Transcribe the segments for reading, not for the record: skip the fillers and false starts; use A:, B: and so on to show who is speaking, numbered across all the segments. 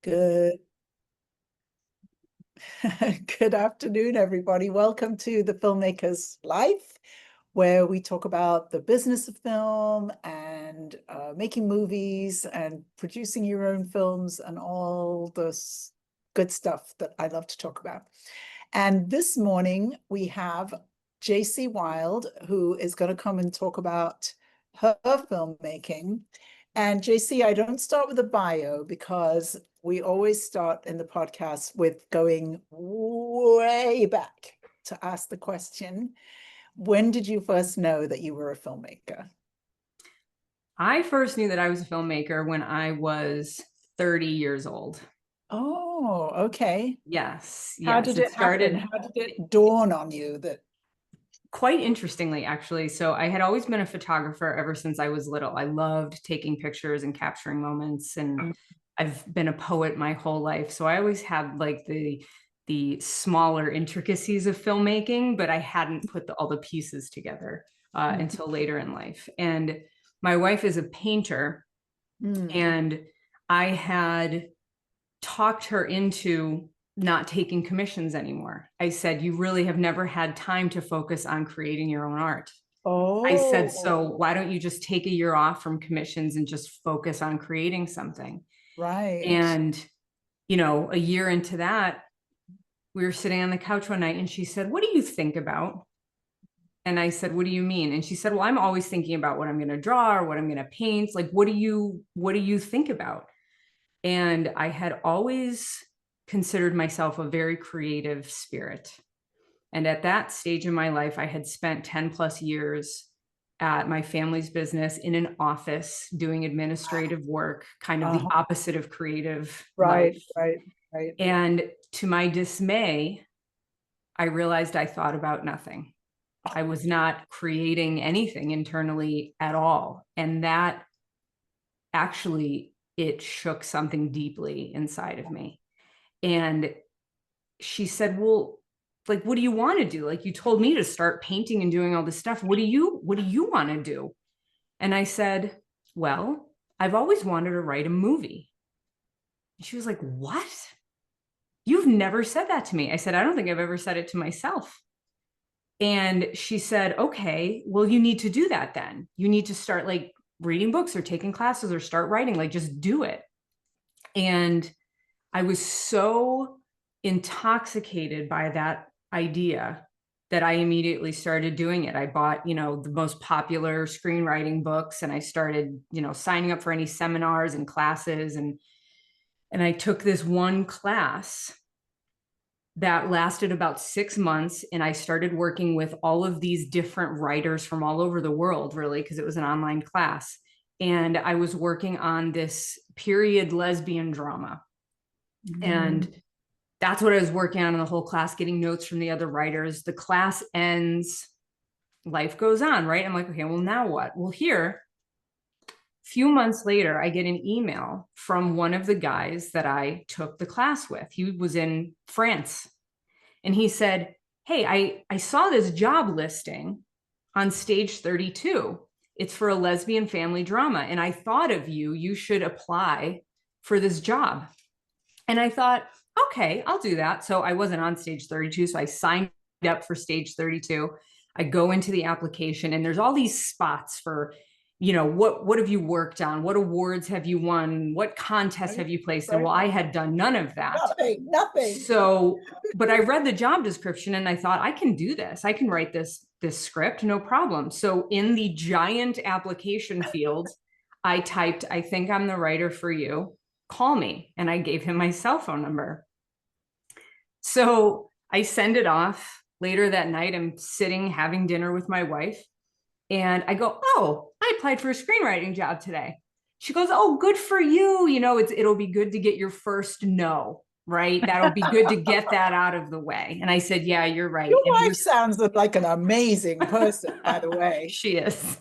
A: Good. Good afternoon, everybody. Welcome to the Filmmakers Life, where we talk about the business of film and making movies and producing your own films and all this good stuff that I love to talk about. And this morning we have JC Wilde, who is going to come and talk about her filmmaking. And JC, I don't start with a bio because we always start in the podcast with going way back to ask the question, when did you first know that you were a filmmaker?
B: I first knew that I was a filmmaker when I was 30 years old.
A: Oh, okay.
B: Yes,
A: How
B: yes.
A: did
B: It
A: it happen?
B: started
A: How did it dawn on you that?
B: quite interestingly, actually. So I had always been a photographer ever since I was little. I loved taking pictures and capturing moments, and I've been a poet my whole life. So I always had like the smaller intricacies of filmmaking, but I hadn't put all the pieces together until later in life. And my wife is a painter, and I had talked her into not taking commissions anymore. I said, you really have never had time to focus on creating your own art. I said, so
A: Oh,
B: why don't you just take a year off from commissions and just focus on creating something?
A: right.
B: And, you know, a year into that, we were sitting on the couch one night and she said, what do you think about? And I said, what do you mean? And she said, well, I'm always thinking about what I'm going to draw or what I'm going to paint. Like, what do you think about? And I had always considered myself a very creative spirit. And at that stage in my life, I had spent 10 plus years at my family's business in an office doing administrative work, kind of the opposite of creative
A: Right,
B: life.
A: right, right.
B: And to my dismay, I realized I thought about nothing. I was not creating anything internally at all. And that actually, it shook something deeply inside of me. And she said, well, like, what do you want to do? Like, you told me to start painting and doing all this stuff. What do you want to do? And I said, well, I've always wanted to write a movie. And she was like, what? You've never said that to me. I said, I don't think I've ever said it to myself. And she said, okay, well, you need to do that then. You need to start like reading books or taking classes or start writing, like just do it. And I was so intoxicated by that idea that I immediately started doing it. I bought, you know, the most popular screenwriting books, and I started, you know, signing up for any seminars and classes. And I took this one class that lasted about 6 months. And I started working with all of these different writers from all over the world, really, because it was an online class. And I was working on this period lesbian drama. And that's what I was working on in the whole class, getting notes from the other writers. The class ends, life goes on, right? I'm like, okay, well, now what? Well, here, a few months later, I get an email from one of the guys that I took the class with. He was in France. And he said, hey, I saw this job listing on Stage 32. It's for a lesbian family drama. And I thought of you. You should apply for this job. And I thought, okay, I'll do that. So I wasn't on Stage 32. So I signed up for Stage 32. I go into the application and there's all these spots for, you know, what have you worked on? What awards have you won? What contests have you placed in? Well, I had done none of that.
A: Nothing.
B: So, but I read the job description and I thought, I can do this. I can write this script, no problem. So in the giant application field, I typed, I think I'm the writer for you. Call me. And I gave him my cell phone number. So I send it off. Later that night, I'm sitting having dinner with my wife. And I go, oh, I applied for a screenwriting job today. She goes, oh, good for you. You know, it'll be good to get your first no, right? That'll be good to get that out of the way. And I said, yeah, you're right.
A: Your
B: And
A: wife sounds like an amazing person, by the way.
B: She is.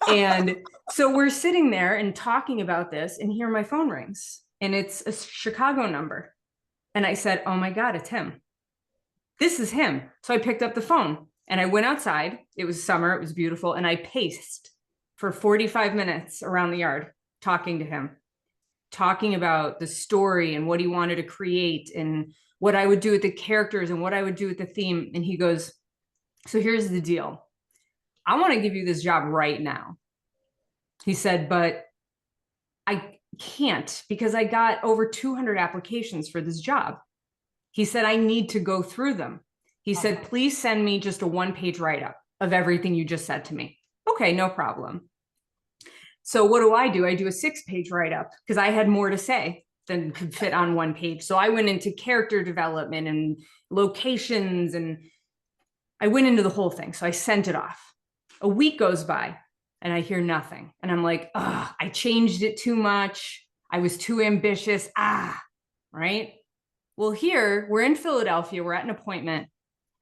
B: And so we're sitting there and talking about this, and here my phone rings, and it's a Chicago number. And I said, oh my God, it's him. This is him. So I picked up the phone and I went outside. It was summer. It was beautiful. And I paced for 45 minutes around the yard talking to him. talking about the story and what he wanted to create and what I would do with the characters and what I would do with the theme. And he goes, so here's the deal. I want to give you this job right now. He said, but I can't because I got over 200 applications for this job. He said, I need to go through them. He said, please send me just a one-page write-up of everything you just said to me. Okay, no problem. So what do? I do a 6-page write-up because I had more to say than could fit on one page. So I went into character development and locations, and I went into the whole thing. So I sent it off. A week goes by and I hear nothing. And I'm like, I changed it too much. I was too ambitious. Right? Well, here we're in Philadelphia. We're at an appointment.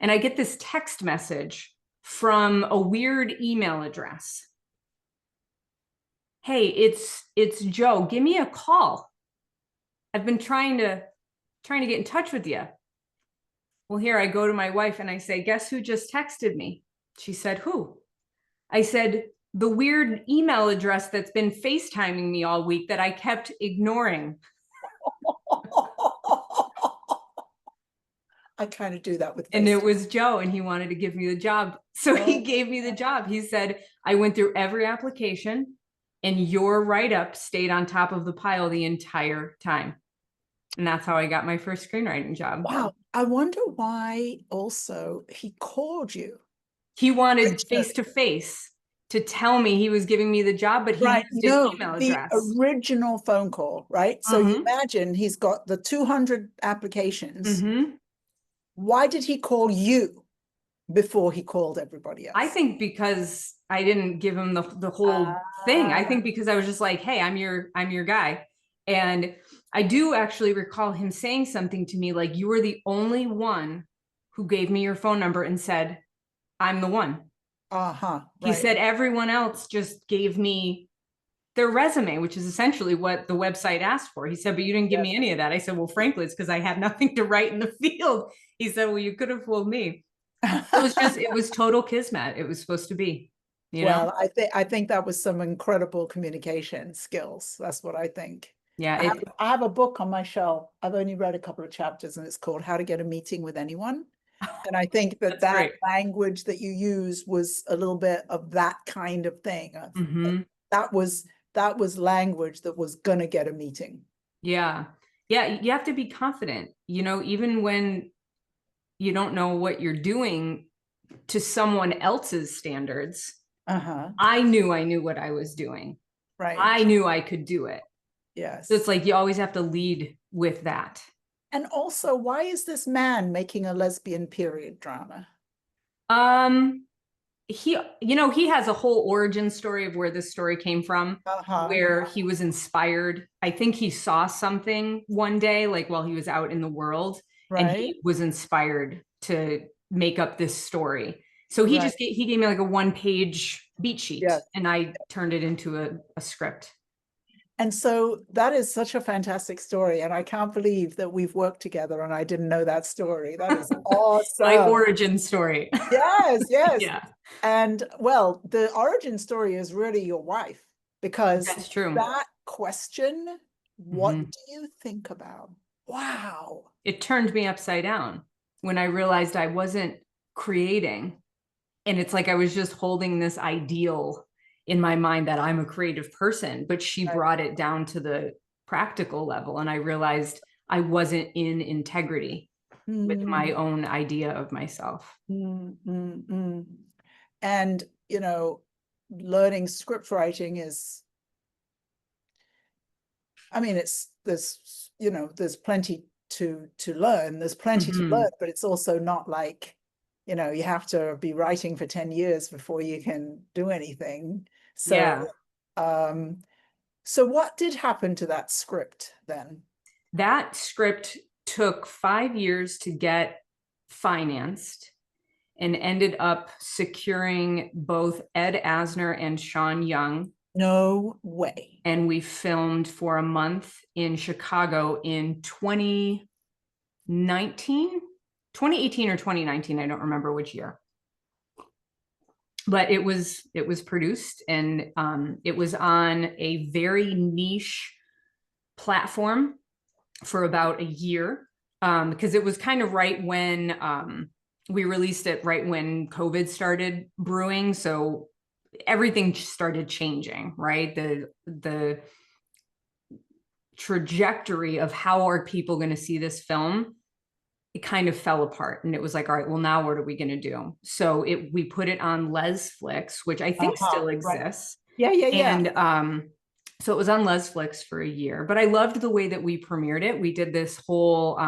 B: And I get this text message from a weird email address. Hey, it's Joe. Give me a call. I've been trying to get in touch with you. Well, here I go to my wife and I say, guess who just texted me? She said, who? I said, the weird email address that's been FaceTiming me all week that I kept ignoring.
A: I kind of do that with
B: And it was Joe, and he wanted to give me the job. So he gave me the job. He said, I went through every application and your write-up stayed on top of the pile the entire time. And that's how I got my first screenwriting job.
A: Wow. I wonder why also he called you.
B: He wanted face-to-face to tell me he was giving me the job, but he used his email address.
A: The original phone call, right? So you imagine he's got the 200 applications. Why did he call you before he called everybody else?
B: I think because I didn't give him the whole thing. I think because I was just like, hey, I'm your guy. And I do actually recall him saying something to me like, you were the only one who gave me your phone number and said, I'm the one. He said everyone else just gave me their resume, which is essentially what the website asked for. He said, but you didn't give me any of that. I said, well, frankly, it's because I had nothing to write in the field. He said, well, you could have fooled me. It was total kismet. It was supposed to be, you know?
A: I think that was some incredible communication skills. That's what I think.
B: Yeah.
A: I have a book on my shelf. I've only read a couple of chapters and it's called How to Get a Meeting with Anyone. And I think that language that you use was a little bit of that kind of thing. That was language that was gonna get a meeting.
B: Yeah. You have to be confident, even when you don't know what you're doing to someone else's standards. I knew what I was doing.
A: Right.
B: I knew I could do it.
A: Yes.
B: So it's like you always have to lead with that.
A: And also, why is this man making a lesbian period drama?
B: He has a whole origin story of where this story came from, where he was inspired. I think he saw something one day, like while he was out in the world, and he was inspired to make up this story. So he gave me like a 1-page beat sheet, and I turned it into a script.
A: And so that is such a fantastic story. And I can't believe that we've worked together and I didn't know that story. That is awesome.
B: My origin story.
A: Yes.
B: Yeah.
A: And well, the origin story is really your wife, because
B: that's true.
A: That question, what do you think about? Wow.
B: It turned me upside down when I realized I wasn't creating. And it's like I was just holding this ideal in my mind that I'm a creative person, but she brought it down to the practical level. And I realized I wasn't in integrity with my own idea of myself.
A: And, learning script writing is, there's plenty to learn. There's plenty to learn, but it's also not like, you have to be writing for 10 years before you can do anything. So, so what did happen to that script then?
B: That script took 5 years to get financed and ended up securing both Ed Asner and Sean Young.
A: No way.
B: And we filmed for a month in Chicago in 2018 or 2019. I don't remember which year. But it was produced, and it was on a very niche platform for about a year, because it was kind of right when we released it right when COVID started brewing. So everything started changing, right? The trajectory of how are people going to see this film, it kind of fell apart, and it was like, all right, well, now what are we going to do? So we put it on Lesflix, which I think still
A: Right.
B: exists.
A: Yeah, yeah, yeah.
B: And so it was on Lesflix for a year, but I loved the way that we premiered it. We did this whole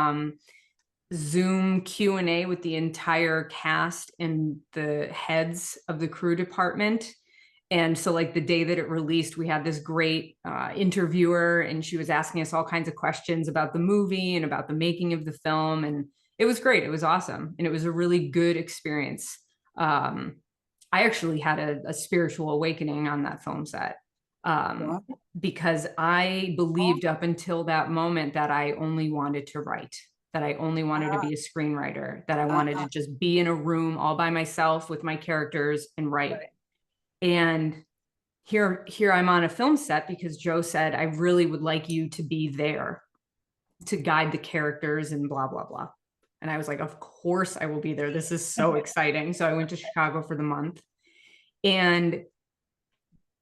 B: Zoom Q&A with the entire cast and the heads of the crew department. And so like the day that it released, we had this great interviewer, and she was asking us all kinds of questions about the movie and about the making of the film. And it was great. It was awesome. And it was a really good experience. I actually had a spiritual awakening on that film set,
A: Wow.
B: because I believed up until that moment that I only wanted to write, that I only wanted to be a screenwriter, that I wanted to just be in a room all by myself with my characters and write.
A: Right.
B: And here I'm on a film set because Joe said, I really would like you to be there to guide the characters and blah, blah, blah. And I was like, of course I will be there. This is so exciting. So I went to Chicago for the month, and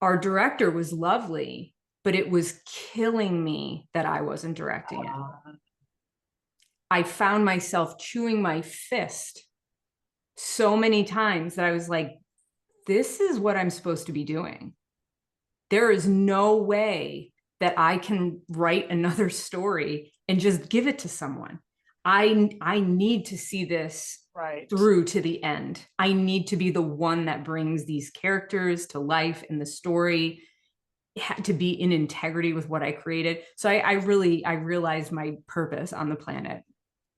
B: our director was lovely, but it was killing me that I wasn't directing it. I found myself chewing my fist so many times that I was like, this is what I'm supposed to be doing. There is no way that I can write another story and just give it to someone. I need to see this through to the end. I need to be the one that brings these characters to life, and the story had to be in integrity with what I created. So I realized my purpose on the planet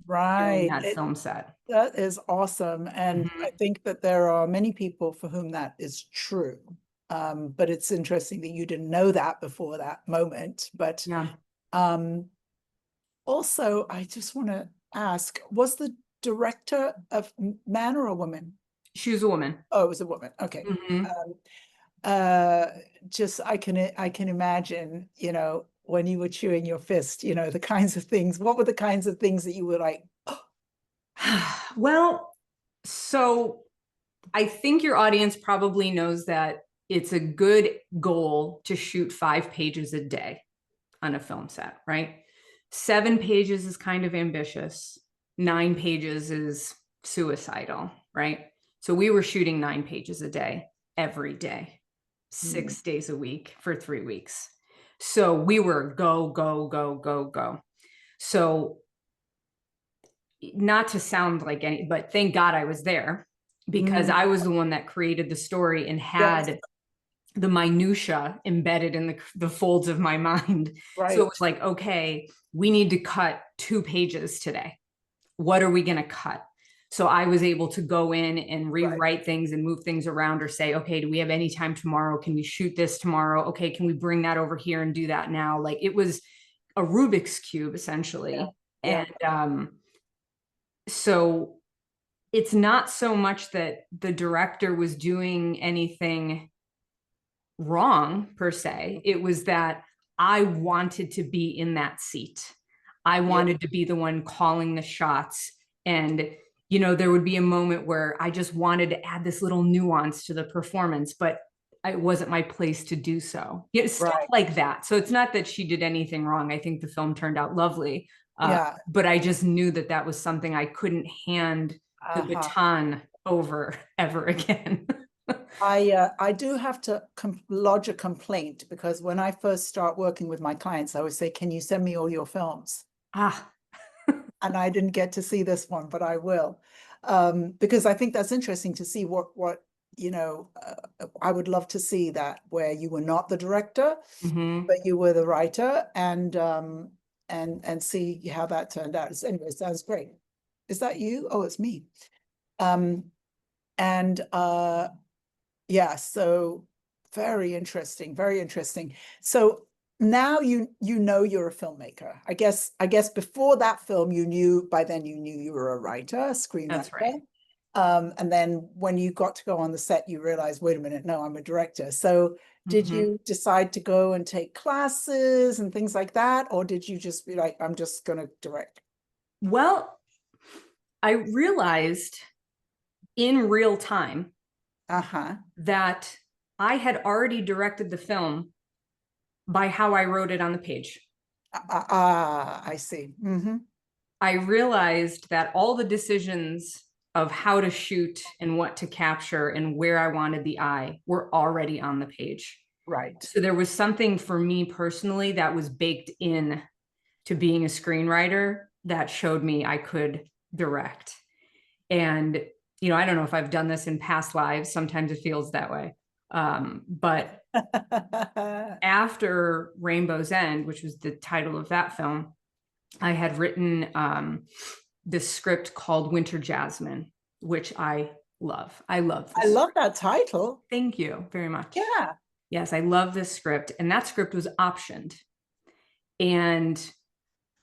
B: during that film set.
A: That is awesome. And I think that there are many people for whom that is true. But it's interesting that you didn't know that before that moment. But
B: Yeah.
A: Also, I just want to ask, was the director a man or a woman?
B: She was a woman.
A: Oh, it was a woman. Okay. Just I can imagine, you know, when you were chewing your fist, you know, the kinds of things. What were the kinds of things that you were like, oh.
B: Well, so I think your audience probably knows that it's a good goal to shoot 5 pages a day on a film set, right? 7 pages is kind of ambitious. 9 pages is suicidal, right? So we were shooting 9 pages a day, every day, 6 days a week for 3 weeks. So we were go, go, go, go, go. So not to sound like any, but thank God I was there, because I was the one that created the story and had the minutia embedded in the folds of my mind.
A: Right.
B: So it was like, okay, we need to cut 2 pages today. What are we going to cut? So I was able to go in and rewrite things and move things around, or say, okay, do we have any time tomorrow? Can we shoot this tomorrow? Okay, can we bring that over here and do that now? Like, it was a Rubik's Cube, essentially. And so it's not so much that the director was doing anything wrong per se. It was that I wanted to be in that seat. I wanted to be the one calling the shots. And, you know, there would be a moment where I just wanted to add this little nuance to the performance, but it wasn't my place to do so. Stuff like that. So it's not that she did anything wrong. I think the film turned out lovely. But I just knew that that was something I couldn't hand the baton over ever again.
A: I do have to lodge a complaint, because when I first start working with my clients, I always say, can you send me all your films? And I didn't get to see this one, but I will. Because I think that's interesting to see what you know, I would love to see that, where you were not the director, but you were the writer, and see how that turned out. Anyway, sounds great. Is that you? Oh, it's me. Yeah, so very interesting, very interesting. So now you know you're a filmmaker. I guess before that film, by then you knew you were a writer, a screenwriter.
B: That's right.
A: And then when you got to go on the set, you realized, wait a minute, no, I'm a director. So Did you decide to go and take classes and things like that? Or did you just be like, I'm just going to direct?
B: Well, I realized in real time that I had already directed the film by how I wrote it on the page.
A: I see.
B: I realized that all the decisions of how to shoot and what to capture and where I wanted the eye were already on the page.
A: Right.
B: So there was something for me personally that was baked in to being a screenwriter that showed me I could direct. And, you know, I don't know if I've done this in past lives. Sometimes it feels that way. But after Rainbow's End, which was the title of that film, I had written this script called Winter Jasmine, which I love. I love this.
A: I love that title.
B: Thank you very much.
A: Yeah.
B: Yes, I love this script. And that script was optioned. And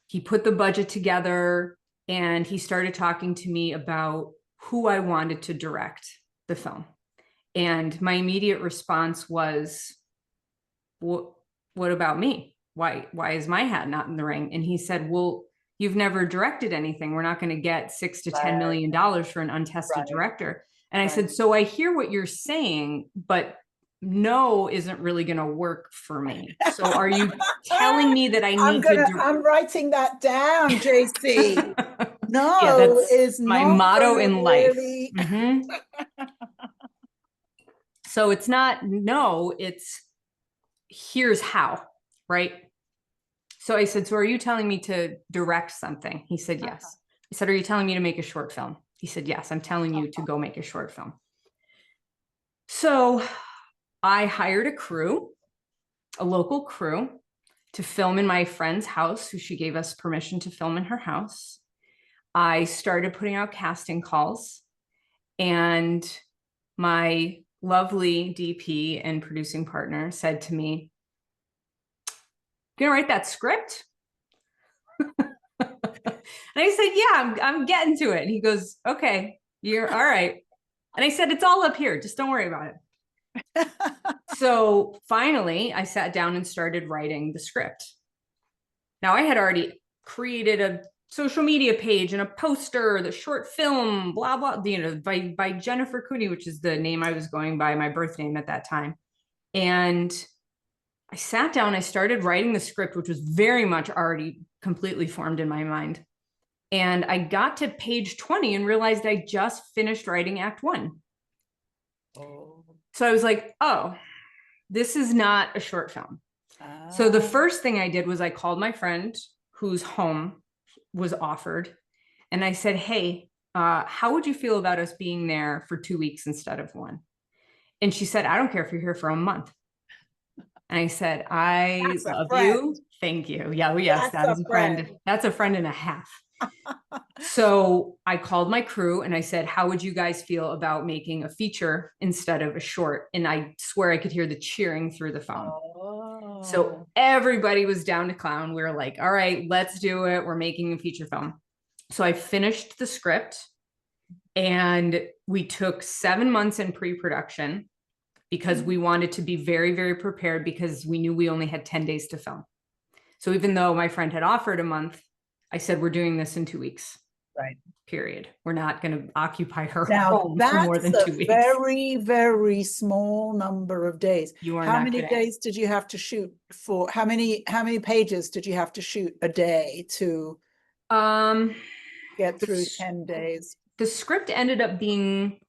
B: he put the budget together and he started talking to me about who I wanted to direct the film. And my immediate response was, what about me? Why is my hat not in the ring? And he said, well, you've never directed anything. We're not going to get $6 to $10 million for an untested director. And I said, so I hear what you're saying, but no isn't really going to work for me. So are you telling me that I need
A: I'm writing that down, JC. No,
B: yeah, that's
A: is
B: my
A: not
B: motto in life.
A: Really...
B: So it's not no, it's here's how, right? So I said, so are you telling me to direct something? He said, yes. I said, are you telling me to make a short film? He said, yes, I'm telling you to go make a short film. So I hired a crew, a local crew, to film in my friend's house, who she gave us permission to film in her house. I started putting out casting calls, and my lovely DP and producing partner said to me, "You gonna write that script?" And I said, "Yeah, I'm getting to it." And he goes, "Okay, you're all right." And I said, "It's all up here. Just don't worry about it." So finally, I sat down and started writing the script. Now, I had already created a social media page and a poster, the short film, blah, blah, you know, by Jennifer Cooney, which is the name I was going by, my birth name at that time. And I sat down, I started writing the script, which was very much already completely formed in my mind. And I got to page 20 and realized I just finished writing Act 1. Oh. So I was like, oh, this is not a short film. So the first thing I did was I called my friend whose home was offered. And I said, hey, how would you feel about us being there for 2 weeks instead of 1? And she said, I don't care if you're here for a month. And I said, I love you. Thank you. Yeah, well, yes, that is a friend. That's a friend and a half. So I called my crew and I said, how would you guys feel about making a feature instead of a short? And I swear I could hear the cheering through the phone. Oh. So everybody was down to clown. We were like, all right, let's do it. We're making a feature film. So I finished the script and we took 7 months in pre-production because we wanted to be very, very prepared because we knew we only had 10 days to film. So even though my friend had offered a month, I said, we're doing this in 2 weeks. Right. Period. We're not going to occupy her home for more than 2 weeks.
A: Very, very small number of days.
B: You are
A: How many days did you have to shoot for? How many pages did you have to shoot a day to get through 10 days?
B: The script ended up being,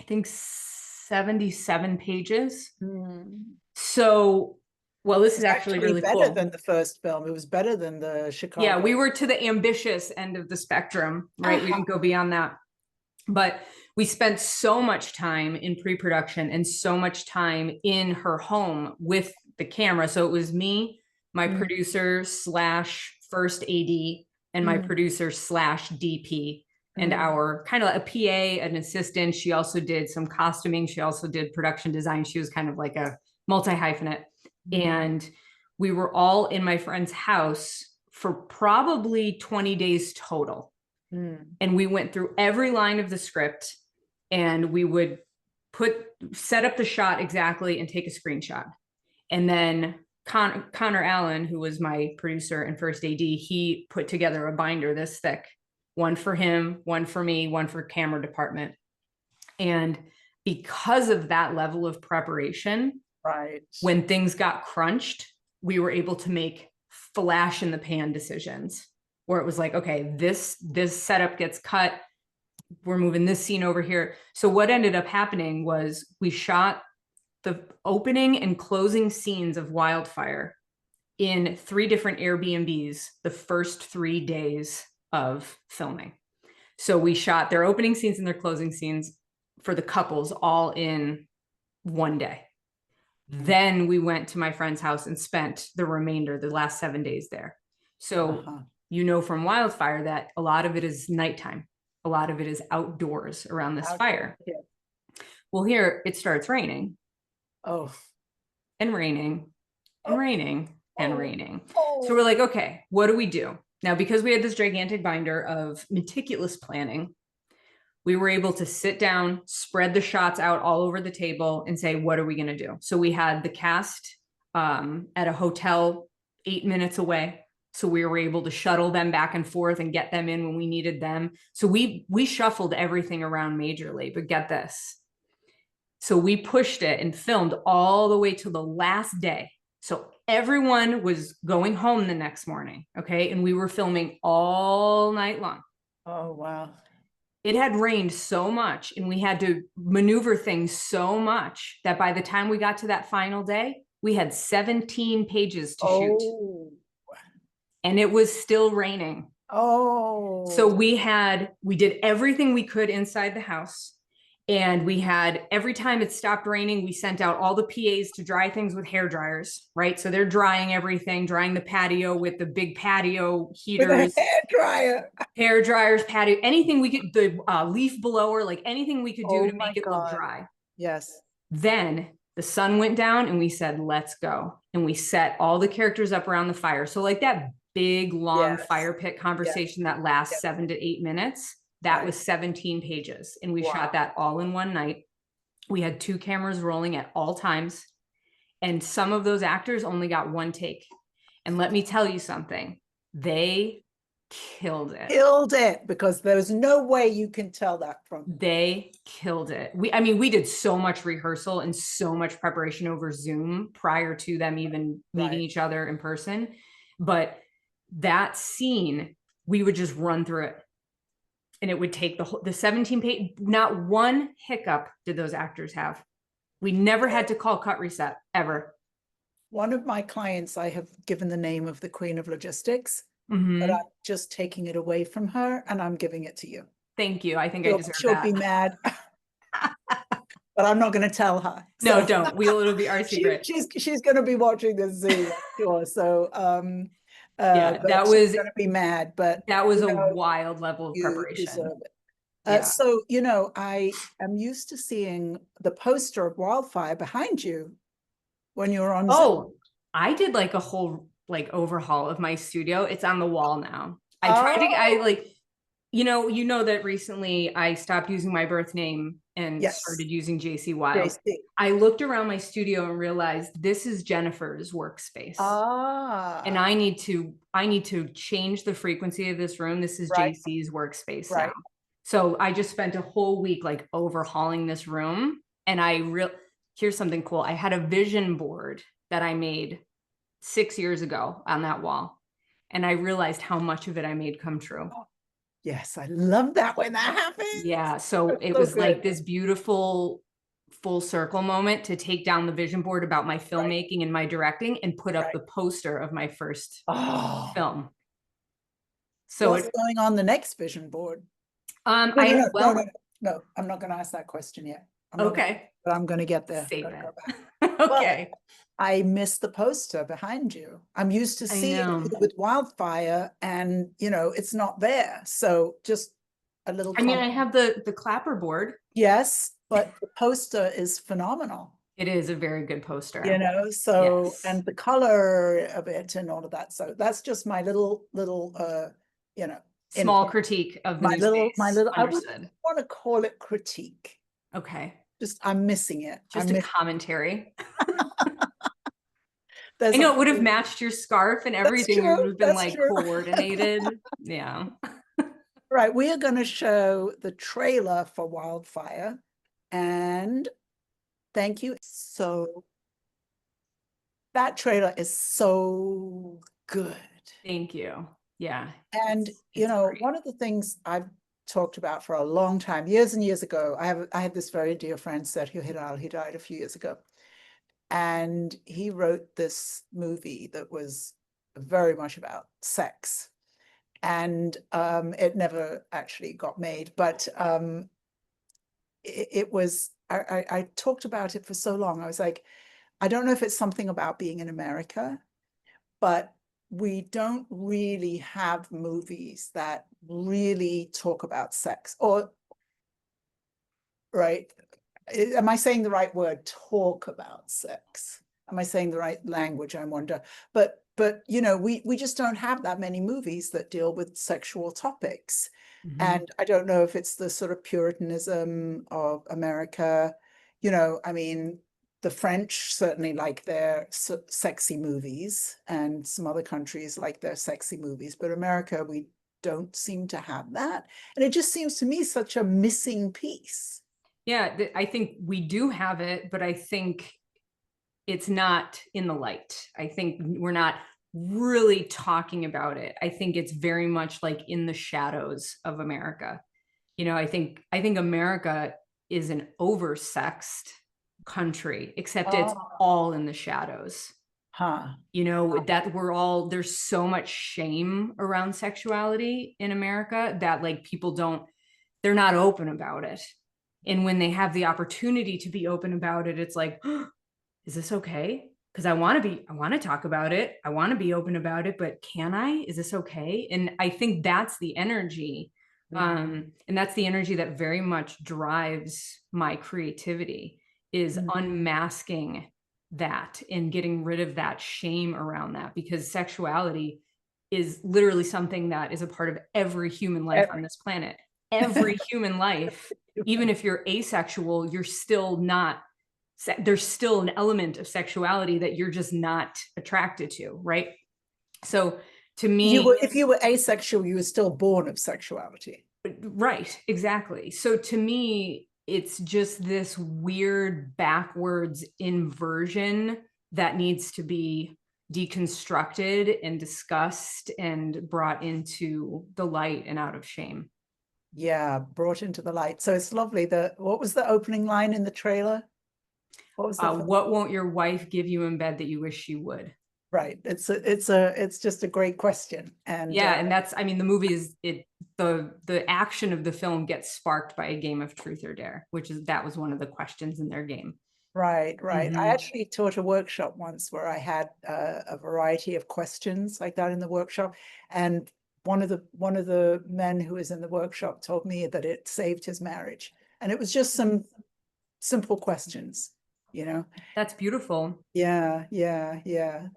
B: I think, 77 pages. So, well, this is actually really
A: better
B: cool.
A: Than the first film. It was better than the Chicago.
B: Yeah, we were to the ambitious end of the spectrum, right? We didn't go beyond that. But we spent so much time in pre-production and so much time in her home with the camera. So it was me, my producer / first AD, and my producer / DP, and our kind of a PA, an assistant. She also did some costuming. She also did production design. She was kind of like a multi-hyphenate. And we were all in my friend's house for probably 20 days total. And we went through every line of the script and we would set up the shot exactly and take a screenshot. And then Connor Allen, who was my producer and first AD, he put together a binder this thick, one for him, one for me, one for camera department. And because of that level of preparation,
A: Right.
B: when things got crunched, we were able to make flash in the pan decisions where it was like, okay, this setup gets cut. We're moving this scene over here. So what ended up happening was we shot the opening and closing scenes of Wildfire in 3 different Airbnbs the first 3 days of filming. So we shot their opening scenes and their closing scenes for the couples all in 1 day. Then we went to my friend's house and spent the last 7 days there. So you know from Wildfire that a lot of it is nighttime. A lot of it is outdoors around this fire. Yeah. Well, here it starts raining.
A: Oh.
B: And raining and raining and raining. So we're like, okay, what do we do? Now, because we had this gigantic binder of meticulous planning, we were able to sit down, spread the shots out all over the table and say, what are we going to do? So we had the cast at a hotel 8 minutes away. So we were able to shuttle them back and forth and get them in when we needed them. So we shuffled everything around majorly, but get this. So we pushed it and filmed all the way to the last day. So everyone was going home the next morning. Okay. And we were filming all night long.
A: Oh, wow.
B: It had rained so much and we had to maneuver things so much that by the time we got to that final day, we had 17 pages to shoot. And it was still raining. So we did everything we could inside the house. And we had, every time it stopped raining, we sent out all the PAs to dry things with hair dryers, right? So they're drying everything, drying the patio with the big patio heaters.
A: With a
B: hair dryers, patio, anything we could, the leaf blower, like anything we could do to make it look dry.
A: Yes.
B: Then the sun went down and we said, let's go. And we set all the characters up around the fire. So like that big, long fire pit conversation that lasts 7 to 8 minutes. That was 17 pages. And we shot that all in one night. We had 2 cameras rolling at all times. And some of those actors only got 1 take. And let me tell you something. They killed it.
A: Killed it, because there's no way you can tell that from.
B: They killed it. We did so much rehearsal and so much preparation over Zoom prior to them even meeting each other in person. But that scene, we would just run through it. And it would take the 17 page, not one hiccup did those actors have. We never had to call cut reset, ever.
A: One of my clients, I have given the name of the Queen of Logistics, but I'm just taking it away from her and I'm giving it to you.
B: Thank you. I think I deserve that.
A: She'll be mad, but I'm not going to tell her.
B: No, don't. It'll be our secret.
A: She's going to be watching this Zoom, sure. So,
B: that was
A: going to be mad, but
B: that was a wild level of preparation.
A: So, I am used to seeing the poster of Wildfire behind you when you're on Zoom.
B: I did like a whole overhaul of my studio. It's on the wall now. You know that recently I stopped using my birth name and started using JC Wilde. JC. I looked around my studio and realized this is Jennifer's workspace. And I need to change the frequency of this room. This is JC's workspace now. So I just spent a whole week overhauling this room. And here's something cool. I had a vision board that I made 6 years ago on that wall. And I realized how much of it I made come true.
A: Yes, I love that when that happens.
B: Yeah, so it was like this beautiful full circle moment to take down the vision board about my filmmaking and my directing and put up the poster of my first film. So
A: what's going on the next vision board?
B: No, I'm
A: not going to ask that question yet.
B: But
A: I'm going to get there.
B: Save it. Okay.
A: I missed the poster behind you. I'm used to seeing it with Wildfire and, it's not there. So just a little.
B: I have the clapper board.
A: Yes, but the poster is phenomenal.
B: It is a very good poster.
A: And the color of it and all of that. So that's just my little
B: small critique of
A: my little. I wouldn't want to call it critique.
B: Okay.
A: I'm missing it.
B: Just a commentary. I know it would have matched your scarf and everything.
A: true,
B: It would have been
A: that's
B: like
A: true.
B: coordinated. Yeah.
A: Right, we are going to show the trailer for Wildfire, and thank you. So that trailer is so good.
B: Thank you. Yeah.
A: And
B: It's great.
A: one of the things I've talked about for a long time, years and years ago, I had this very dear friend, Sergio Hiral. He died a few years ago, and he wrote this movie that was very much about sex, and it never actually got made, but it was, I talked about it for so long. I was like, I don't know if it's something about being in America, but we don't really have movies that really talk about sex. Or, right, am I saying the right word? Talk about sex. Am I saying the right language? I wonder. But we just don't have that many movies that deal with sexual topics.
B: Mhm.
A: And I don't know if it's the sort of Puritanism of America. I mean, the French certainly like their sexy movies, and some other countries like their sexy movies, but America, we don't seem to have that. And it just seems to me such a missing piece.
B: Yeah, I think we do have it, but I think it's not in the light. I think we're not really talking about it. I think it's very much like in the shadows of America. I think America is an oversexed country, except it's
A: Oh,
B: all in the shadows.
A: huh.
B: That there's so much shame around sexuality in America that like they're not open about it. And when they have the opportunity to be open about it, it's like, oh, is this okay? Because I want to talk about it. I want to be open about it, but can I? Is this okay? And I think that's the energy. And that's the energy that very much drives my creativity, is
A: Mm.
B: unmasking that and getting rid of that shame around that, because sexuality is literally something that is a part of every human life on this planet. Every human life, even if you're asexual, you're still not, there's still an element of sexuality that you're just not attracted to, right? So to me,
A: If you were asexual, you were still born of sexuality.
B: right, exactly. So to me, it's just this weird backwards inversion that needs to be deconstructed and discussed and brought into the light and out of shame.
A: Yeah, brought into the light. So it's lovely. What was the opening line in the trailer? What was the
B: What won't your wife give you in bed that you wish she would?
A: right? It's just a great question. And
B: Yeah, and that's, I mean, the movie is it the action of the film gets sparked by a game of truth or dare, that was one of the questions in their game.
A: right, right. I
B: Mm-hmm.
A: actually taught a workshop once where I had a variety of questions like that in the workshop, and one of the men who was in the workshop told me that it saved his marriage, and it was just some simple questions, you know.
B: That's beautiful.
A: Yeah, yeah, yeah.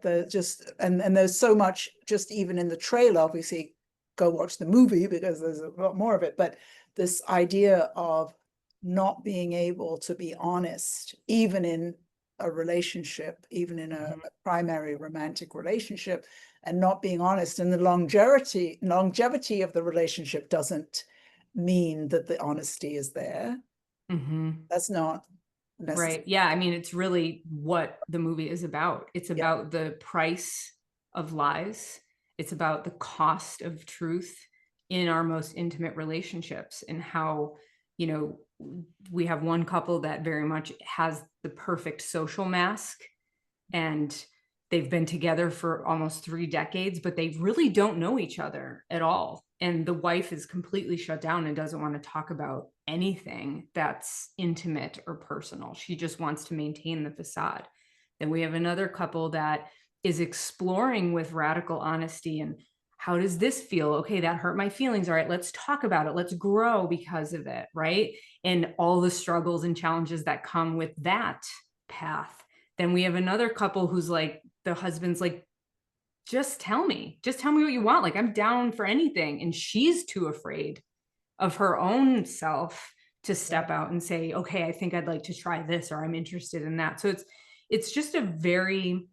A: And there's so much just even in the trailer. Obviously, go watch the movie because there's a lot more of it. But this idea of not being able to be honest, even in a relationship, even in a
B: Mhm.
A: primary romantic relationship, and not being honest, and the longevity of the relationship doesn't mean that the honesty is there.
B: Mhm.
A: That's not necessary.
B: Right. Yeah. I mean, it's really what the movie is about. It's
A: Yeah.
B: about the price of lies. It's about the cost of truth in our most intimate relationships, and how, you know, we have one couple that very much has the perfect social mask, and they've been together for almost 3 decades, but they really don't know each other at all. And the wife is completely shut down and doesn't want to talk about anything that's intimate or personal. She just wants to maintain the facade. Then we have another couple that is exploring with radical honesty, and how does this feel? Okay, that hurt my feelings. All right, let's talk about it. Let's grow because of it, right? And all the struggles and challenges that come with that path. Then we have another couple who's like, the husband's like, just tell me what you want. Like, I'm down for anything. And she's too afraid of her own self to step out and say, okay, I think I'd like to try this, or I'm interested in that. So it's just a very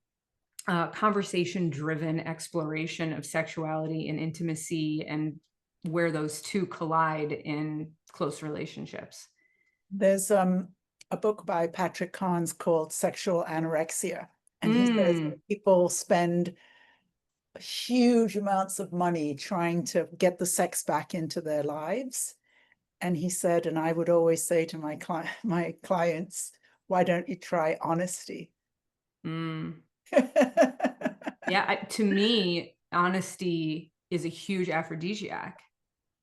B: conversation-driven exploration of sexuality and intimacy and where those two collide in close relationships.
A: There's a book by Patrick Carnes called Sexual Anorexia. And he says people spend huge amounts of money trying to get the sex back into their lives. And he said, and I would always say to my clients, why don't you try honesty?
B: Yeah, to me, honesty is a huge aphrodisiac,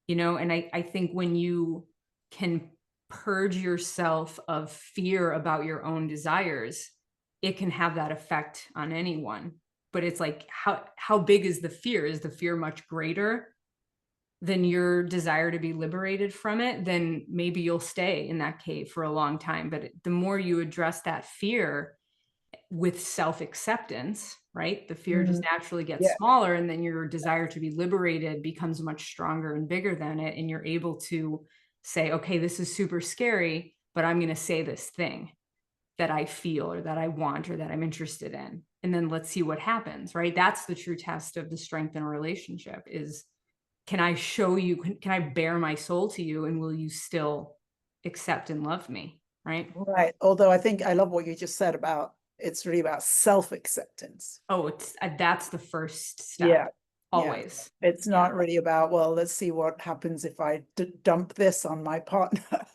B: and I think when you can purge yourself of fear about your own desires, it can have that effect on anyone. But it's like, how big is the fear? Is the fear much greater than your desire to be liberated from it? Then maybe you'll stay in that cave for a long time. But the more you address that fear with self-acceptance, right? The fear just naturally gets smaller, and then your desire to be liberated becomes much stronger and bigger than it. And you're able to say, okay, this is super scary, but I'm going to say this thing that I feel or that I want or that I'm interested in. And then let's see what happens, right? That's the true test of the strength in a relationship is, can I show you, can I bare my soul to you, and will you still accept and love me, right?
A: Right. Although I think I love what you just said about it's really about self-acceptance.
B: Oh, that's the first step.
A: Yeah.
B: Always.
A: Yeah. It's not really about, well, let's see what happens if I dump this on my partner.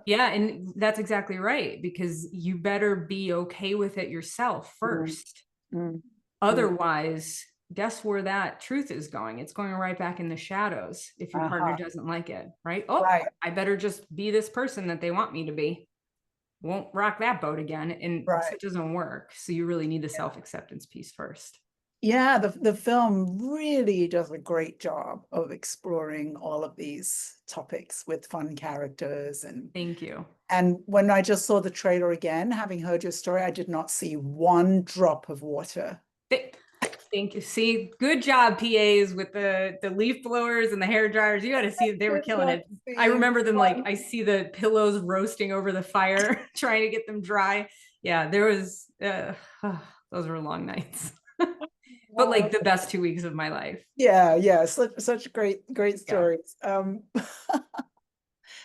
B: Yeah, and that's exactly right, because you better be okay with it yourself first. Otherwise, guess where that truth is going? It's going right back in the shadows if your partner doesn't like it, right? Oh, I better just be this person that they want me to be. Won't rock that boat again. And so it doesn't work. So you really need the self-acceptance piece first.
A: Yeah, the film really does a great job of exploring all of these topics with fun characters. And
B: thank you.
A: And when I just saw the trailer again, having heard your story, I did not see one drop of water.
B: Thank you. See, good job, PAs, with the leaf blowers and the hair dryers. You got to see, they were killing it. I remember them like, I see the pillows roasting over the fire, trying to get them dry. Yeah, there was, those were long nights. But like the best 2 weeks of my life.
A: Yeah, yeah, such great stories.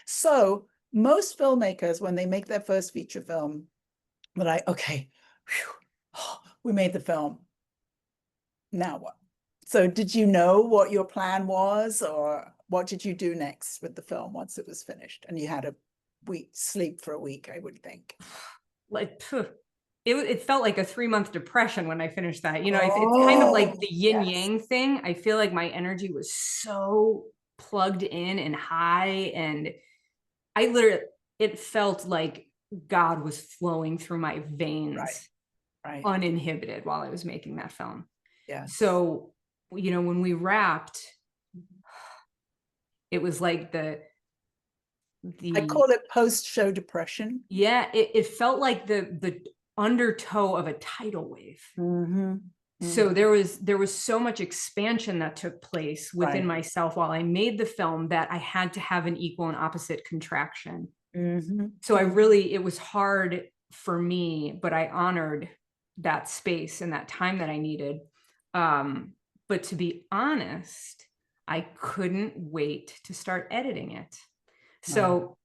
A: So most filmmakers, when they make their first feature film, they're like, okay, we made the film. Now what? So did you know what your plan was, or what did you do next with the film once it was finished? And you had a week sleep for a week, I would think.
B: Like, it felt like a 3-month depression when I finished that. It's kind of like the yin yang thing. I feel like my energy was so plugged in and high, and I literally, it felt like God was flowing through my veins, uninhibited while I was making that film. Yeah. So, when we wrapped, it was like I
A: call it post-show depression.
B: Yeah, it felt like the undertow of a tidal wave. So there was so much expansion that took place within myself while I made the film that I had to have an equal and opposite contraction. So it was hard for me, but I honored that space and that time that I needed. But to be honest, I couldn't wait to start editing it. So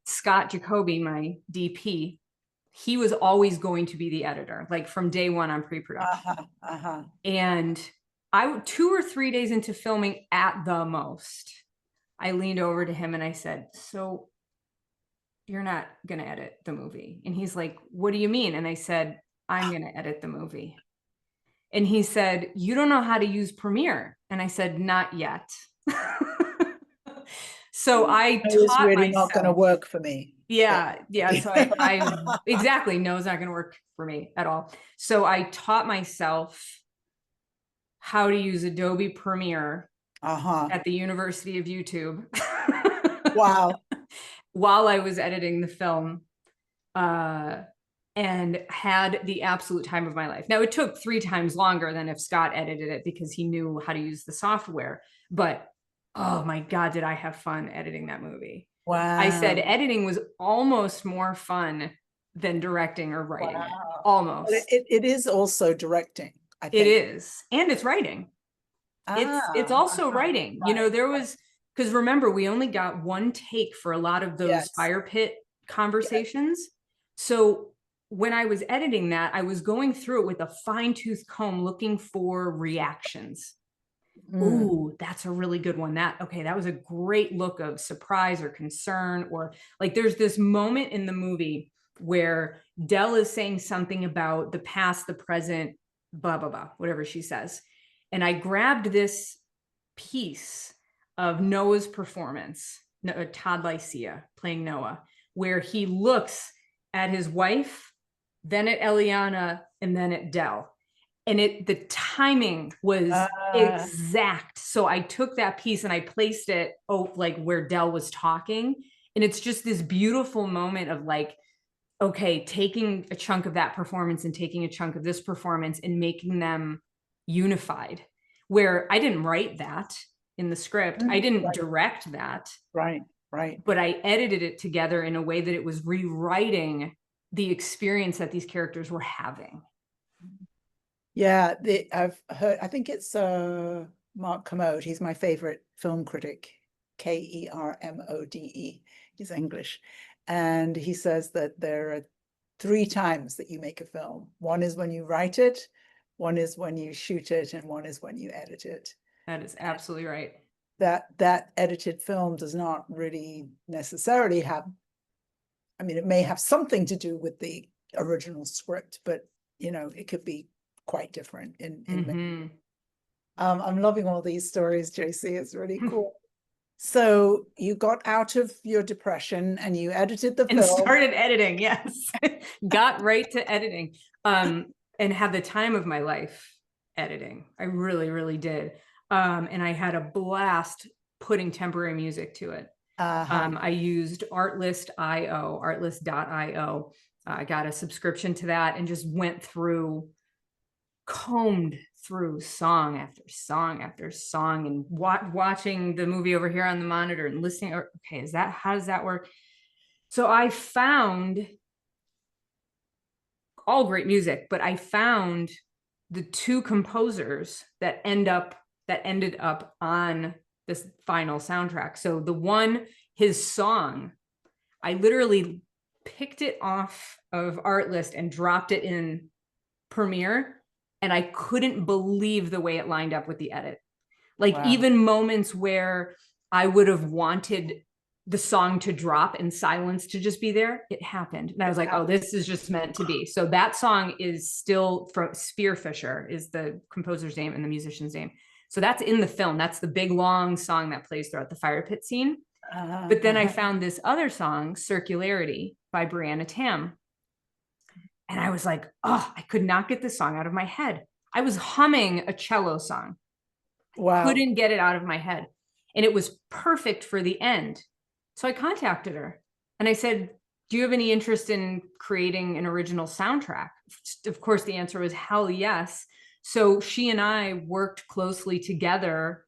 B: Scott Jacoby, my DP, he was always going to be the editor, like from day one on pre-production. And 2 or 3 days into filming at the most, I leaned over to him and I said, so you're not going to edit the movie? And he's like, what do you mean? And I said, I'm going to edit the movie. And he said, you don't know how to use Premiere. And I said, not yet. So I taught
A: really
B: myself.
A: Not going to work for me.
B: Yeah. So I exactly, no, it's not going to work for me at all. So I taught myself how to use Adobe Premiere at the University of YouTube.
A: Wow.
B: While I was editing the film, and had the absolute time of my life. Now, it took 3 times longer than if Scott edited it because he knew how to use the software. But oh my God, did I have fun editing that movie. Wow. I said editing was almost more fun than directing or writing it,
A: Wow.
B: almost.
A: It is also directing, I
B: It
A: think.
B: is, and it's writing. It's also writing. You know,
A: Right.
B: there was, because remember, we only got one take for a lot of those
A: Yes.
B: fire pit
A: Yes.
B: conversations. So when I was editing that, I was going through it with a fine-tooth comb looking for reactions. Ooh, that's a really good one. That was a great look of surprise or concern, or like there's this moment in the movie where Dell is saying something about the past, the present, blah, blah, blah, whatever she says. And I grabbed this piece of Noah's performance, Todd Lycia playing Noah, where he looks at his wife, then at Eliana, and then at Dell. And the timing was exact. So I took that piece and I placed it like where Dell was talking. And it's just this beautiful moment of like, okay, taking a chunk of that performance and taking a chunk of this performance and making them unified, where I didn't write that in the script. I didn't direct that.
A: Right.
B: But I edited it together in a way that it was rewriting the experience that these characters were having.
A: Yeah, I've heard, I think it's Mark Kermode. He's my favorite film critic, Kermode. He's English. And he says that there are 3 times that you make a film. One is when you write it, one is when you shoot it, and one is when you edit it.
B: That is absolutely right.
A: That edited film does not really necessarily have, I mean, it may have something to do with the original script, but it could be quite different in I'm loving all these stories, JC. It's really cool. So you got out of your depression and you edited the
B: and
A: film.
B: Started editing. Yes. Got right to editing, and had the time of my life editing. I really, really did. And I had a blast putting temporary music to it. I used Artlist.io. I got a subscription to that and just combed through song after song after song, and watching the movie over here on the monitor and listening. Okay, how does that work? So I found all great music, but I found the 2 composers that ended up on this final soundtrack. So the one, his song, I literally picked it off of Artlist and dropped it in Premiere, and I couldn't believe the way it lined up with the edit. Like, wow. Even moments where I would have wanted the song to drop and silence to just be there, it happened. And I was like, oh, this is just meant to be. So that song is still from Spearfisher is the composer's name and the musician's name. So that's in the film. That's the big long song that plays throughout the fire pit scene. But then I found this other song, Circularity by Brianna Tam. And I was like, oh, I could not get this song out of my head. I was humming a cello song. Wow. Couldn't get it out of my head. And it was perfect for the end. So I contacted her and I said, do you have any interest in creating an original soundtrack? Of course, the answer was hell yes. So she and I worked closely together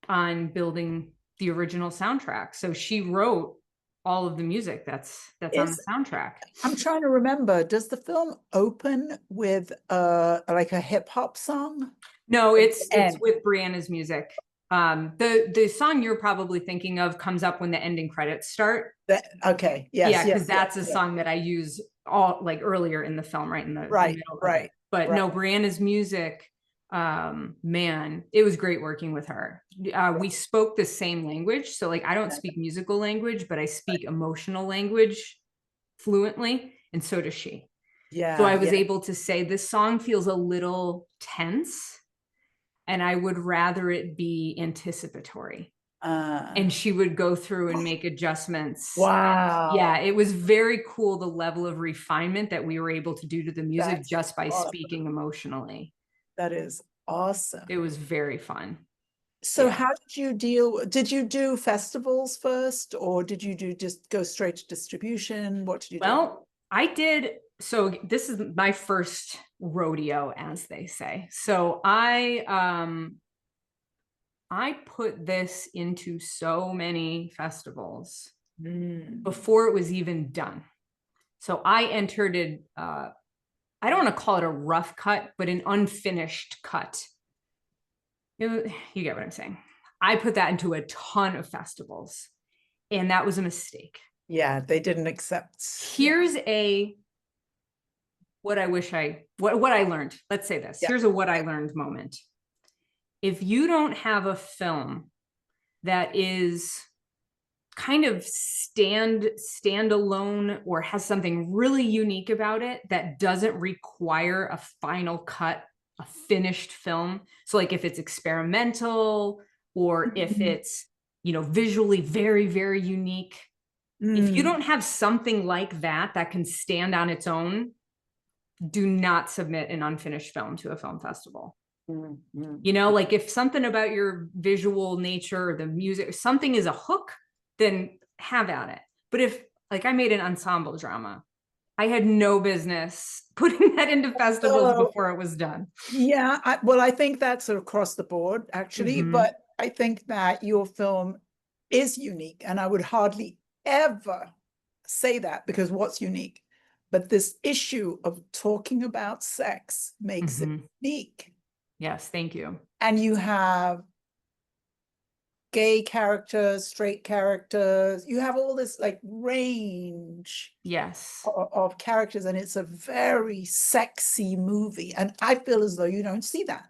B: on building the original soundtrack. So she wrote all of the music that's on the soundtrack.
A: I'm trying to remember, does the film open with like a hip hop song?
B: No, it's with Brianna's music. The song you're probably thinking of comes up when the ending credits start.
A: Okay. Yes.
B: Yeah, because that's a song that I use all like earlier in the film, right in the middle of it. But no, Brianna's music, man, it was great working with her. We spoke the same language. So like, I don't speak musical language, but I speak emotional language fluently. And so does she. Yeah. So I was able to say, this song feels a little tense and I would rather it be anticipatory. And she would go through and make adjustments.
A: Wow.
B: Yeah, it was very cool, the level of refinement that we were able to do to the music just by speaking emotionally.
A: That is awesome.
B: It was very fun.
A: So how did you do festivals first, or did you just go straight to distribution? What did you do?
B: Well, I did. So this is my first rodeo, as they say. So I put this into so many festivals before it was even done. So I entered it, I don't want to call it a rough cut, but an unfinished cut. You get what I'm saying? I put that into a ton of festivals, and that was a mistake.
A: Yeah, they didn't accept.
B: Here's what I wish what I learned. Let's say this.
A: Yeah.
B: Here's a what I learned moment. If you don't have a film that is kind of standalone or has something really unique about it that doesn't require a final cut, a finished film. So like if it's experimental or if it's, visually very, very unique. If you don't have something like that that can stand on its own, do not submit an unfinished film to a film festival. Like if something about your visual nature or the music, something is a hook, then have at it. But if, like, I made an ensemble drama, I had no business putting that into festivals before it was done.
A: Yeah, I think that's across the board, actually, but I think that your film is unique, and I would hardly ever say that, because what's unique? But this issue of talking about sex makes it unique.
B: Yes, thank you.
A: And you have gay characters, straight characters, you have all this like range of characters, and it's a very sexy movie. And I feel as though you don't see that.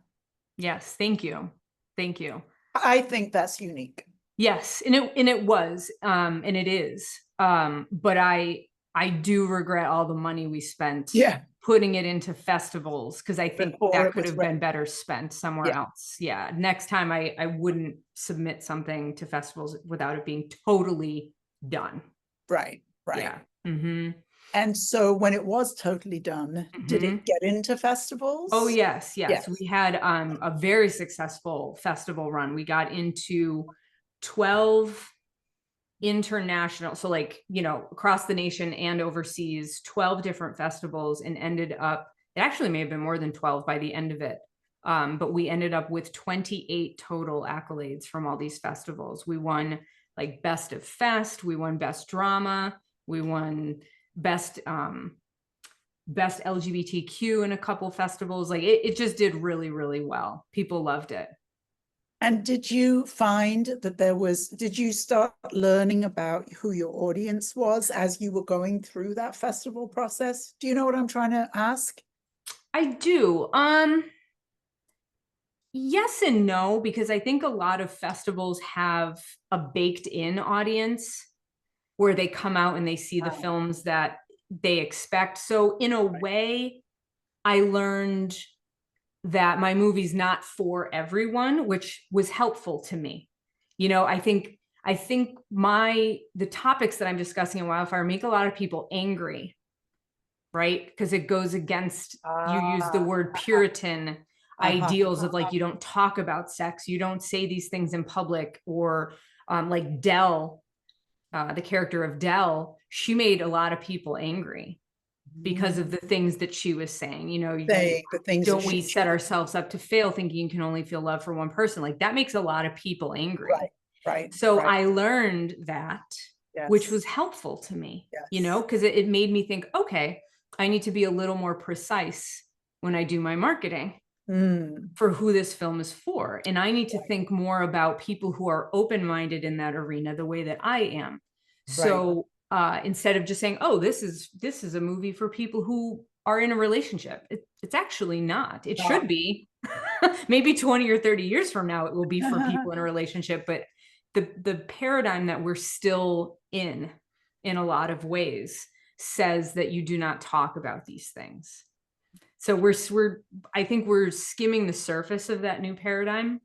B: Yes, thank you. Thank you.
A: I think that's unique.
B: Yes, and it was, and it is. But I do regret all the money we spent putting it into festivals, because I think that could have been better spent somewhere else. Yeah. Next time I wouldn't submit something to festivals without it being totally done.
A: Right.
B: Yeah.
A: And so when it was totally done, did it get into festivals?
B: Oh, yes. We had a very successful festival run. We got into 12 international, so like, across the nation and overseas, 12 different festivals, and ended up, it actually may have been more than 12 by the end of it. But we ended up with 28 total accolades from all these festivals. We won like Best of Fest, we won Best Drama, we won Best LGBTQ in a couple festivals. Like it just did really, really well. People loved it.
A: And did you find that did you start learning about who your audience was as you were going through that festival process? Do you know what I'm trying to ask?
B: I do. Yes and no, because I think a lot of festivals have a baked in audience where they come out and they see the films that they expect. So in a way, I learned that my movie's not for everyone, which was helpful to me. I think the topics that I'm discussing in Wildfire make a lot of people angry, right? Because it goes against, you use the word Puritan ideals of like, you don't talk about sex, you don't say these things in public, or like Dell, the character of Dell, she made a lot of people angry because of the things that she was saying. Don't we set ourselves up to fail thinking you can only feel love for one person? Like that makes a lot of people angry.
A: Right.
B: So I learned that, which was helpful to me, because it made me think, okay, I need to be a little more precise when I do my marketing for who this film is for. And I need to think more about people who are open-minded in that arena the way that I am. So instead of just saying, oh, this is a movie for people who are in a relationship, it's actually not. It should be. Maybe 20 or 30 years from now, it will be for people in a relationship. But the paradigm that we're still in a lot of ways says that you do not talk about these things. So I think we're skimming the surface of that new paradigm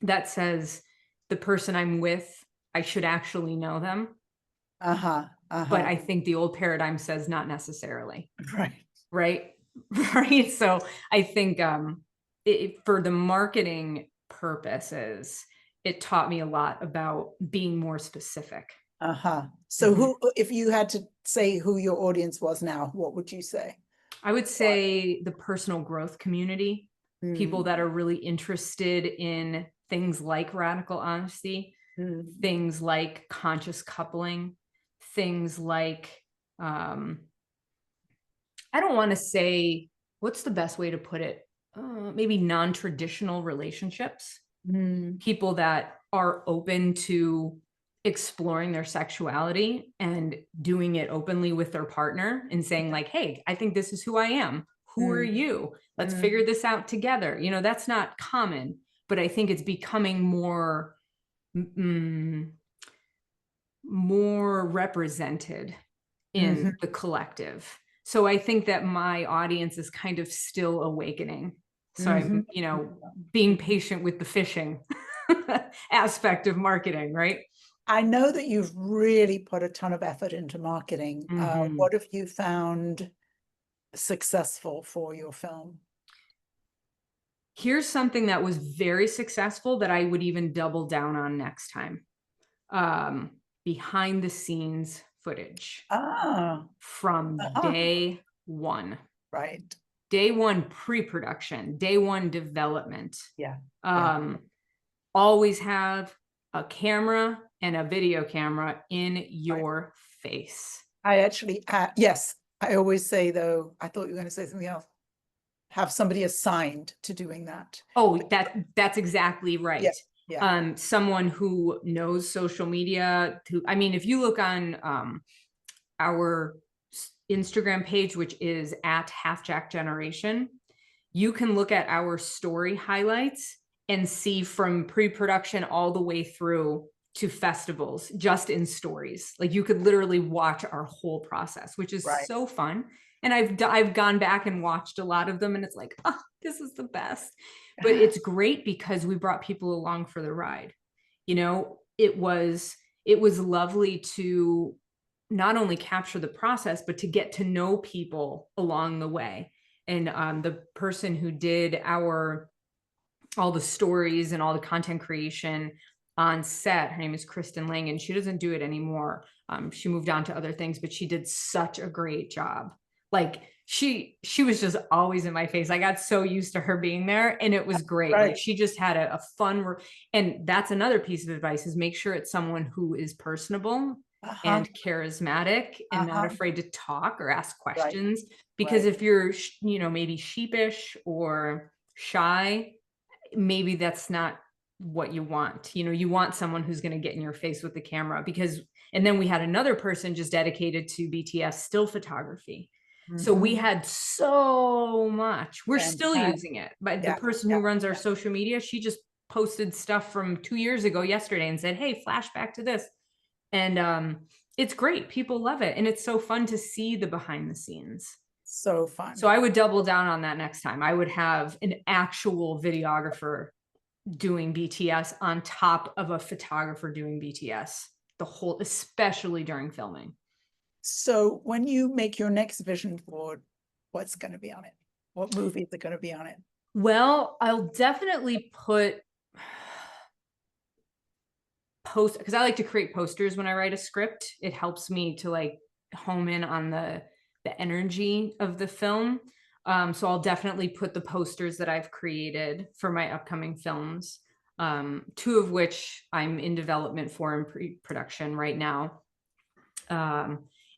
B: that says the person I'm with, I should actually know them. But I think the old paradigm says not necessarily. Right. So I think for the marketing purposes, it taught me a lot about being more specific.
A: So if you had to say who your audience was now, what would you say?
B: I would say the personal growth community, people that are really interested in things like radical honesty, things like conscious coupling, things like I don't want to say, what's the best way to put it? Maybe non-traditional relationships, people that are open to exploring their sexuality and doing it openly with their partner and saying like, hey, I think this is who I am. Who are you? Let's figure this out together. You know, that's not common, but I think it's becoming more more represented in the collective. So I think that my audience is kind of still awakening. So I'm, you know, being patient with the fishing aspect of marketing, right?
A: I know that you've really put a ton of effort into marketing. What have you found successful for your film?
B: Here's something that was very successful that I would even double down on next time. Behind the scenes footage from day one.
A: Right.
B: Day one pre-production, day one development.
A: Yeah.
B: Always have a camera and a video camera in your face.
A: I actually, yes, I always say though, I thought you were going to say something else. Have somebody assigned to doing that.
B: Oh, that's exactly right.
A: Yeah.
B: Someone who knows social media. I mean, if you look on our Instagram page, which is at HalfJack Generation, you can look at our story highlights and see from pre-production all the way through to festivals just in stories. Like you could literally watch our whole process, which is so fun. And I've gone back and watched a lot of them and it's like, oh, this is the best. But it's great because we brought people along for the ride. You know, it was lovely to not only capture the process, but to get to know people along the way. And the person who did all the stories and all the content creation on set, her name is Kristen Lang, and she doesn't do it anymore. She moved on to other things, but she did such a great job. Like she was just always in my face. I got so used to her being there and it was great. Like she just had a fun, and that's another piece of advice is make sure it's someone who is personable and charismatic and not afraid to talk or ask questions. Because if you're, you know, maybe sheepish or shy, maybe that's not what you want. You know, you want someone who's going to get in your face with the camera and then we had another person just dedicated to BTS still photography. So we had so much. We're still using it. But the person who runs our social media, she just posted stuff from 2 years ago yesterday and said, hey, flashback to this. And it's great. People love it. And it's so fun to see the behind the scenes.
A: So fun.
B: So I would double down on that next time. I would have an actual videographer doing BTS on top of a photographer doing BTS, especially during filming.
A: So when you make your next vision board, what's going to be on it? What movies are going to be on it?
B: Well, I'll definitely put because I like to create posters when I write a script. It helps me to like home in on the energy of the film. So I'll definitely put the posters that I've created for my upcoming films, 2 of which I'm in development for in pre-production right now.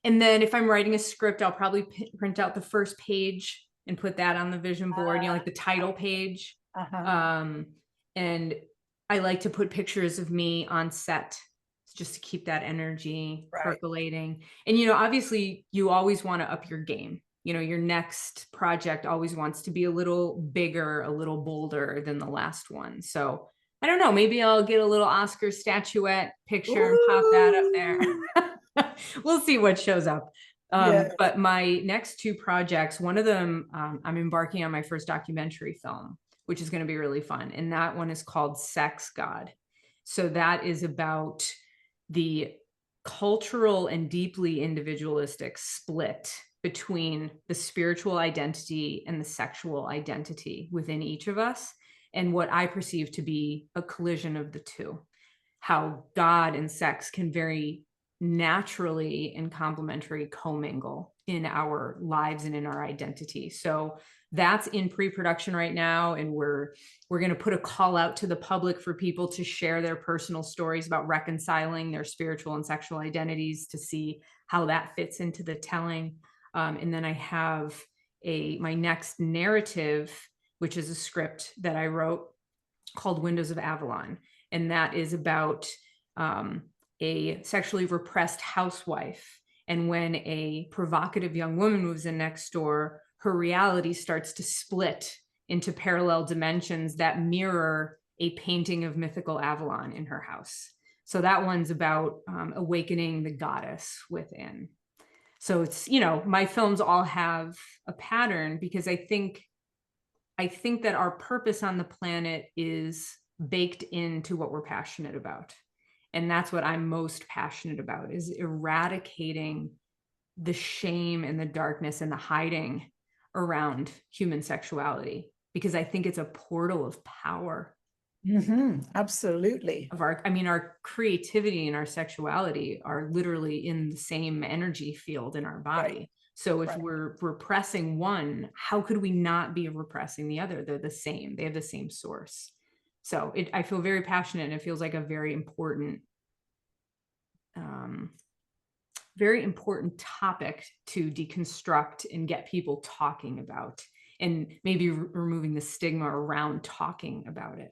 B: And then if I'm writing a script, I'll probably print out the first page and put that on the vision board, you know, like the title page. And I like to put pictures of me on set just to keep that energy percolating. And, you know, obviously you always want to up your game. You know, your next project always wants to be a little bigger, a little bolder than the last one. So I don't know, maybe I'll get a little Oscar statuette picture and pop that up there. We'll see what shows up. But my next 2 projects, one of them, I'm embarking on my first documentary film, which is going to be really fun. And that one is called Sex God. So that is about the cultural and deeply individualistic split between the spiritual identity and the sexual identity within each of us, and what I perceive to be a collision of the two. How God and sex can very naturally and complementary commingle in our lives and in our identity. So that's in pre-production right now, and we're going to put a call out to the public for people to share their personal stories about reconciling their spiritual and sexual identities to see how that fits into the telling. And then I have my next narrative, which is a script that I wrote called Windows of Avalon. And that is about a sexually repressed housewife. And when a provocative young woman moves in next door, her reality starts to split into parallel dimensions that mirror a painting of mythical Avalon in her house. So that one's about awakening the goddess within. So it's, my films all have a pattern because I think that our purpose on the planet is baked into what we're passionate about. And that's what I'm most passionate about, is eradicating the shame and the darkness and the hiding around human sexuality, because I think it's a portal of power.
A: Absolutely.
B: Our creativity and our sexuality are literally in the same energy field in our body. Right. So if we're repressing one, how could we not be repressing the other? They're the same. They have the same source. So I feel very passionate, and it feels like a very important topic to deconstruct and get people talking about, and maybe removing the stigma around talking about it.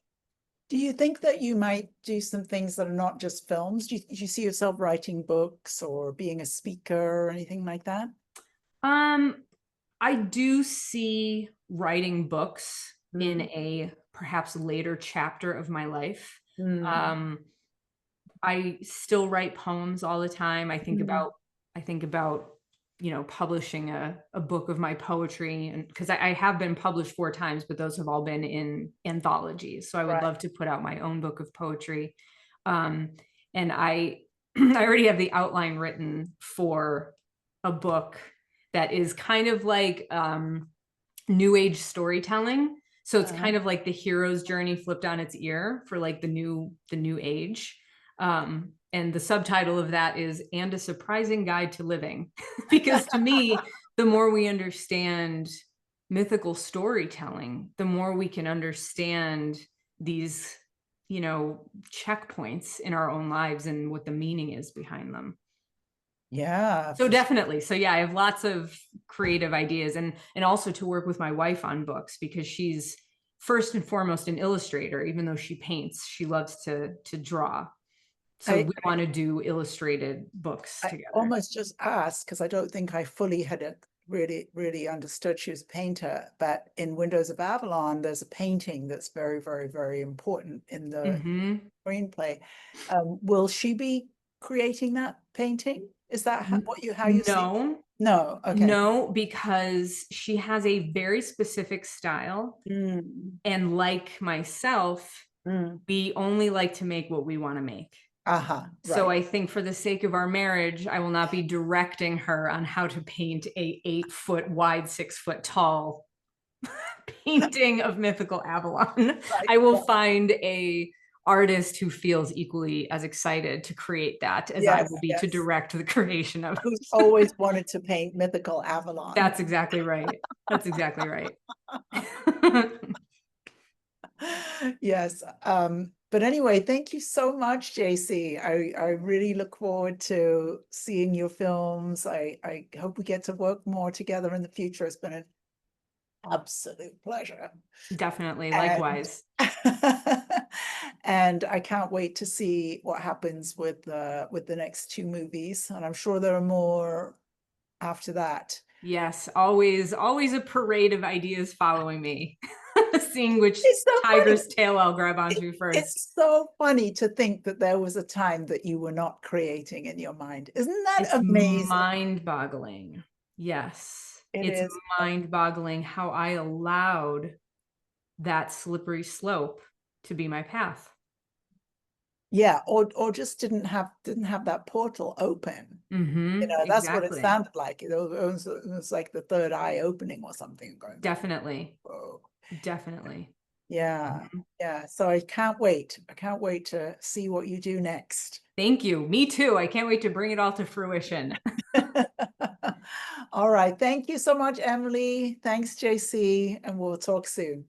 A: Do you think that you might do some things that are not just films? Do you see yourself writing books or being a speaker or anything like that?
B: I do see writing books in a perhaps later chapter of my life. I still write poems all the time. I think about publishing a book of my poetry, and because I have been published 4 times, but those have all been in anthologies. So I would love to put out my own book of poetry. And I already have the outline written for a book that is kind of like new age storytelling. So it's kind of like the hero's journey flipped on its ear for like the new age. And the subtitle of that is "And a Surprising Guide to Living." Because to me, the more we understand mythical storytelling, the more we can understand these, checkpoints in our own lives and what the meaning is behind them.
A: Yeah.
B: So definitely. So yeah, I have lots of creative ideas, and also to work with my wife on books, because she's first and foremost an illustrator. Even though she paints, she loves to draw. So we want to do illustrated books together.
A: I almost just asked because I don't think I fully had really understood she was a painter, but in Windows of Avalon, there's a painting that's very, very, very important in the screenplay. Will she be creating that painting? Is that how you see? No. Okay.
B: No, because she has a very specific style. And like myself, we only like to make what we want to make. So I think for the sake of our marriage, I will not be directing her on how to paint a 8-foot wide, 6-foot tall painting of mythical Avalon. I will find a artist who feels equally as excited to create that as I will be to direct the creation of it.
A: Who's always wanted to paint mythical Avalon.
B: That's exactly right. That's exactly right.
A: Yes. But anyway, thank you so much, JC. I really look forward to seeing your films. I hope we get to work more together in the future. It's been an absolute pleasure.
B: Definitely. Likewise.
A: And I can't wait to see what happens with the next 2 movies. And I'm sure there are more after that.
B: Yes, always a parade of ideas following me. Seeing which tiger's tail I'll grab onto first.
A: It's so funny to think that there was a time that you were not creating in your mind. Isn't that amazing?
B: Mind-boggling. Yes. It's mind-boggling how I allowed that slippery slope to be my path.
A: Yeah, or just didn't have that portal open. That's what it sounded like. It was like the third eye opening or something going.
B: Definitely. Definitely.
A: Yeah. Yeah. So I can't wait. I can't wait to see what you do next.
B: Thank you. Me too. I can't wait to bring it all to fruition.
A: All right. Thank you so much, Emily. Thanks, JC. And we'll talk soon.